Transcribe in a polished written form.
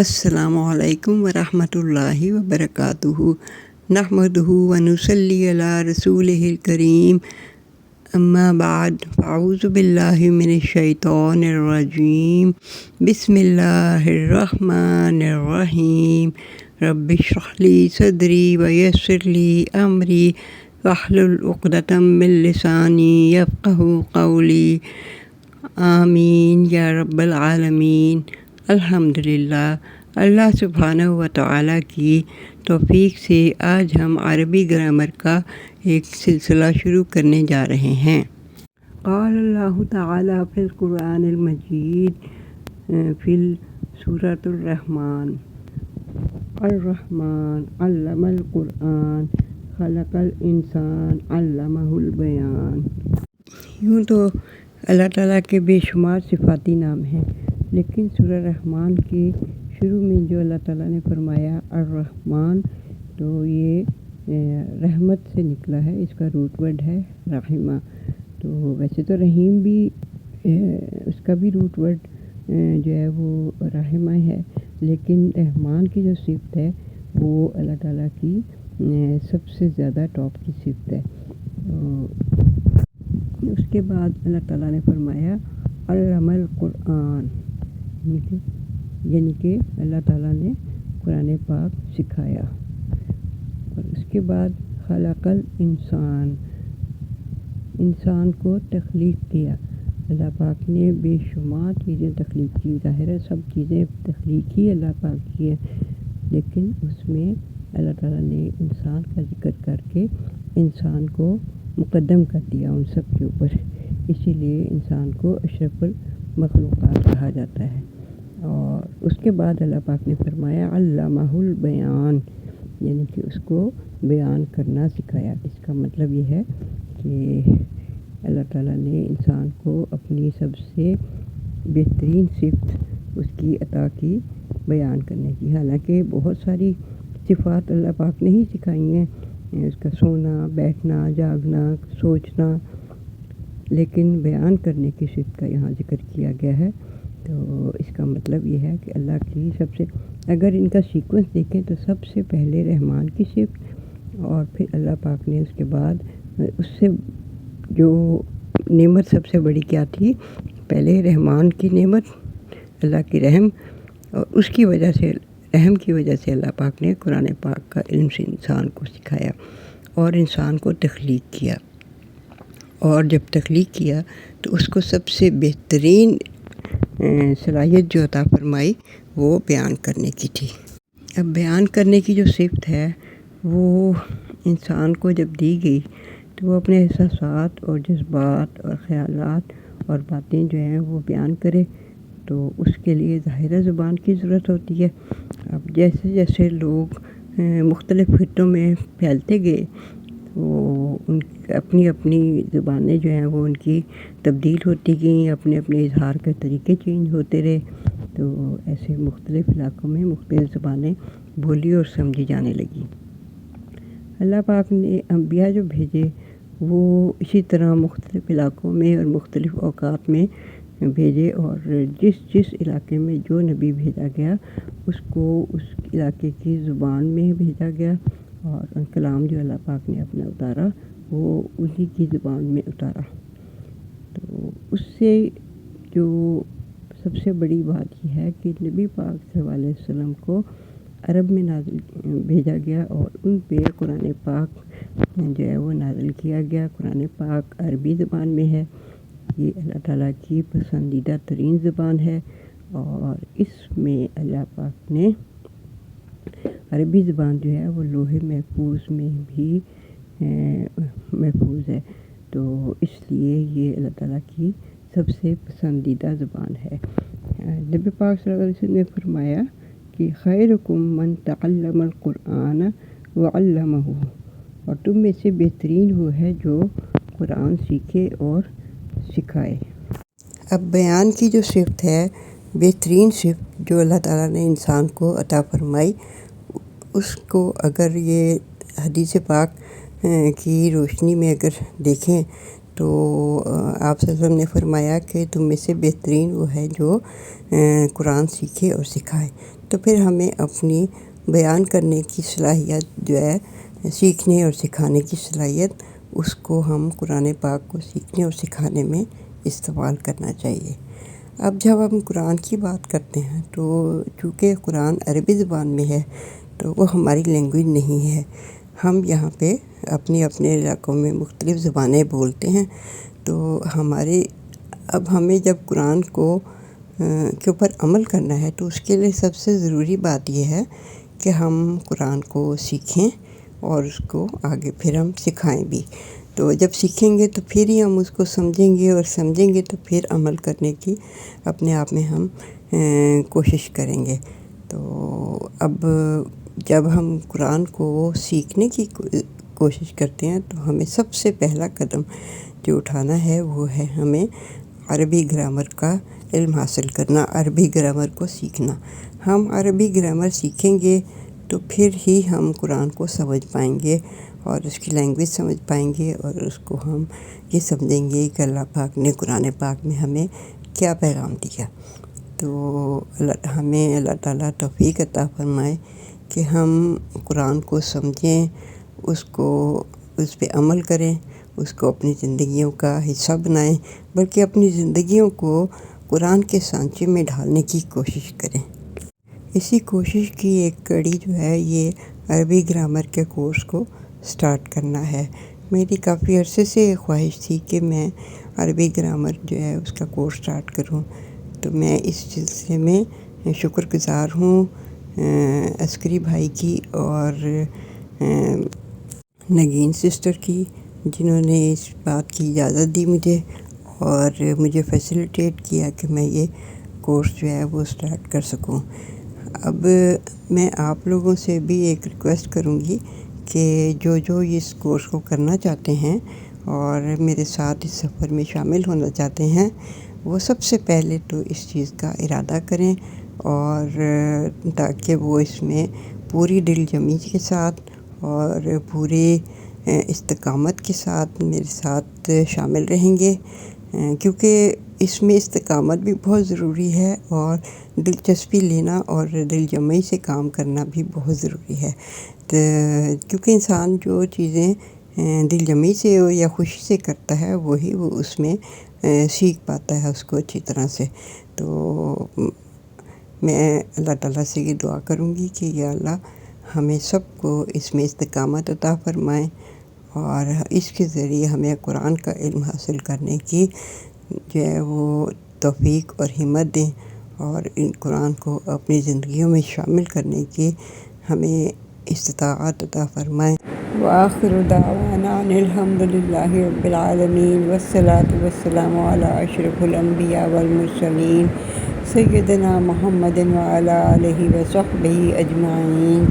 السلام علیکم ورحمۃ اللہ وبرکاتہ۔ نحمدہ ونصلی علی رسولہ الکریم، اما بعد، اعوذ باللہ من الشیطان الرجیم، بسم اللہ الرحمن الرحیم۔ رب اشرح لی صدری ویسر لی امری واحلل عقدۃ من لسانی یفقہوا قولی، آمین یا رب العالمین۔ الحمدللہ، اللہ سبحانہ و تعالیٰ کی توفیق سے آج ہم عربی گرامر کا ایک سلسلہ شروع کرنے جا رہے ہیں۔ قال اللہ تعالیٰ فی القرآن المجید فی سورۃ الرحمن، الرحمن علم القرآن خلق الانسان علمہ البیان۔ یوں تو اللہ تعالیٰ کے بے شمار صفاتی نام ہیں، لیکن سورہ رحمان کے شروع میں جو اللہ تعالیٰ نے فرمایا الرحمن، تو یہ رحمت سے نکلا ہے، اس کا روٹ ورڈ ہے رحمہ۔ تو ویسے تو رحیم بھی اس کا بھی روٹ ورڈ جو ہے وہ رحمہ ہے، لیکن رحمان کی جو صفت ہے وہ اللہ تعالیٰ کی سب سے زیادہ ٹاپ کی صفت ہے۔ اس کے بعد اللہ تعالیٰ نے فرمایا علم القرآن، یعنی کہ اللہ تعالیٰ نے قرآن پاک سکھایا۔ اور اس کے بعد خلق الانسان، انسان کو تخلیق کیا۔ اللہ پاک نے بے شمار چیزیں تخلیق کی، ظاہر ہے سب چیزیں تخلیق ہی اللہ پاک کی ہے، لیکن اس میں اللہ تعالیٰ نے انسان کا ذکر کر کے انسان کو مقدم کر دیا ان سب کے اوپر، اسی لیے انسان کو اشرف المخلوقات کہا جاتا ہے۔ اور اس کے بعد اللہ پاک نے فرمایا علمہ البیان، یعنی کہ اس کو بیان کرنا سکھایا۔ اس کا مطلب یہ ہے کہ اللہ تعالیٰ نے انسان کو اپنی سب سے بہترین صفت اس کی عطا کی بیان کرنے کی۔ حالانکہ بہت ساری صفات اللہ پاک نے ہی سکھائی ہیں، اس کا سونا، بیٹھنا، جاگنا، سوچنا، لیکن بیان کرنے کی صفت کا یہاں ذکر کیا گیا ہے۔ تو اس کا مطلب یہ ہے کہ اللہ کی سب سے، اگر ان کا سیکوینس دیکھیں تو سب سے پہلے رحمان کی صفت، اور پھر اللہ پاک نے اس کے بعد اس سے جو نعمت سب سے بڑی کیا تھی، پہلے رحمان کی نعمت، اللہ کی رحم، اور اس کی وجہ سے، رحم کی وجہ سے اللہ پاک نے قرآن پاک کا علم سے انسان کو سکھایا اور انسان کو تخلیق کیا۔ اور جب تخلیق کیا تو اس کو سب سے بہترین صلاحیت جو عطا فرمائی وہ بیان کرنے کی تھی۔ اب بیان کرنے کی جو صفت ہے وہ انسان کو جب دی گئی تو وہ اپنے احساسات اور جذبات اور خیالات اور باتیں جو ہیں وہ بیان کرے، تو اس کے لیے ظاہرہ زبان کی ضرورت ہوتی ہے۔ اب جیسے جیسے لوگ مختلف خطوں میں پھیلتے گئے، وہ ان اپنی اپنی زبانیں جو ہیں وہ ان کی تبدیل ہوتی گئیں، اپنے اپنے اظہار کے طریقے چینج ہوتے رہے، تو ایسے مختلف علاقوں میں مختلف زبانیں بولی اور سمجھی جانے لگیں۔ اللہ پاک نے انبیاء جو بھیجے وہ اسی طرح مختلف علاقوں میں اور مختلف اوقات میں بھیجے، اور جس جس علاقے میں جو نبی بھیجا گیا اس کو اس علاقے کی زبان میں بھیجا گیا، اور کلام جو اللہ پاک نے اپنا اتارا وہ اسی کی زبان میں اتارا۔ تو اس سے جو سب سے بڑی بات یہ ہے کہ نبی پاک صلی اللہ علیہ وسلم کو عرب میں نازل بھیجا گیا، اور ان پہ قرآن پاک جو ہے وہ نازل کیا گیا۔ قرآن پاک عربی زبان میں ہے، یہ اللہ تعالیٰ کی پسندیدہ ترین زبان ہے، اور اس میں اللہ پاک نے عربی زبان جو ہے وہ لوح محفوظ میں بھی محفوظ ہے، تو اس لیے یہ اللہ تعالیٰ کی سب سے پسندیدہ زبان ہے۔ نبی پاک صلی اللہ علیہ وسلم نے فرمایا کہ خیرکم من تعلم القرآن وعلمہ، اور تم میں سے بہترین وہ ہے جو قرآن سیکھے اور سکھائے۔ اب بیان کی جو صفت ہے، بہترین صفت جو اللہ تعالیٰ نے انسان کو عطا فرمائی، اس کو اگر یہ حدیث پاک کی روشنی میں اگر دیکھیں تو آپ صلی اللہ علیہ وسلم نے فرمایا کہ تم میں سے بہترین وہ ہے جو قرآن سیکھے اور سکھائے۔ تو پھر ہمیں اپنی بیان کرنے کی صلاحیت جو ہے، سیکھنے اور سکھانے کی صلاحیت، اس کو ہم قرآن پاک کو سیکھنے اور سکھانے میں استعمال کرنا چاہیے۔ اب جب ہم قرآن کی بات کرتے ہیں تو چونکہ قرآن عربی زبان میں ہے تو وہ ہماری لینگویج نہیں ہے۔ ہم یہاں پہ اپنے علاقوں میں مختلف زبانیں بولتے ہیں، تو اب ہمیں جب قرآن کے اوپر عمل کرنا ہے تو اس کے لیے سب سے ضروری بات یہ ہے کہ ہم قرآن کو سیکھیں اور اس کو آگے پھر ہم سکھائیں بھی۔ تو جب سیکھیں گے تو پھر ہی ہم اس کو سمجھیں گے، اور سمجھیں گے تو پھر عمل کرنے کی اپنے آپ میں ہم کوشش کریں گے۔ تو اب جب ہم قرآن کو سیکھنے کی کوشش کرتے ہیں تو ہمیں سب سے پہلا قدم جو اٹھانا ہے وہ ہے ہمیں عربی گرامر کا علم حاصل کرنا، عربی گرامر کو سیکھنا۔ ہم عربی گرامر سیکھیں گے تو پھر ہی ہم قرآن کو سمجھ پائیں گے اور اس کی لینگویج سمجھ پائیں گے، اور اس کو ہم یہ سمجھیں گے کہ اللہ پاک نے قرآن پاک میں ہمیں کیا پیغام دیا۔ تو ہمیں اللہ تعالیٰ توفیق عطا فرمائے کہ ہم قرآن کو سمجھیں، اس پہ عمل کریں، اس کو اپنی زندگیوں کا حصہ بنائیں، بلکہ اپنی زندگیوں کو قرآن کے سانچے میں ڈھالنے کی کوشش کریں۔ اسی کوشش کی ایک کڑی جو ہے یہ عربی گرامر کے کورس کو سٹارٹ کرنا ہے۔ میری کافی عرصے سے خواہش تھی کہ میں عربی گرامر جو ہے اس کا کورس سٹارٹ کروں، تو میں اس سلسلے میں شکر گزار ہوں عسکری بھائی کی اور نگین سسٹر کی، جنہوں نے اس بات کی اجازت دی مجھے اور مجھے فیسیلیٹیٹ کیا کہ میں یہ کورس جو ہے وہ سٹارٹ کر سکوں۔ اب میں آپ لوگوں سے بھی ایک ریکویسٹ کروں گی کہ جو اس کورس کو کرنا چاہتے ہیں اور میرے ساتھ اس سفر میں شامل ہونا چاہتے ہیں، وہ سب سے پہلے تو اس چیز کا ارادہ کریں، اور تاکہ وہ اس میں پوری دل جمعی کے ساتھ اور پوری استقامت کے ساتھ میرے ساتھ شامل رہیں گے، کیونکہ اس میں استقامت بھی بہت ضروری ہے، اور دلچسپی لینا اور دل جمعی سے کام کرنا بھی بہت ضروری ہے۔ کیونکہ انسان جو چیزیں دل جمعی سے یا خوشی سے کرتا ہے وہی وہ اس میں سیکھ پاتا ہے اس کو اچھی طرح سے۔ تو میں اللہ تعالیٰ سے یہ دعا کروں گی کہ یا اللہ ہمیں سب کو اس میں استقامت عطا فرمائیں، اور اس کے ذریعے ہمیں قرآن کا علم حاصل کرنے کی جو ہے وہ توفیق اور ہمت دیں، اور ان قرآن کو اپنی زندگیوں میں شامل کرنے کی ہمیں استطاعت عطا فرمائیں۔ وآخر دعوانا ان الحمد للہ رب العالمین، والصلاة والسلام علی اشرف الانبیاء والمرسلین سیدنا محمد وعلی آلہ وصحبہ اجمعین۔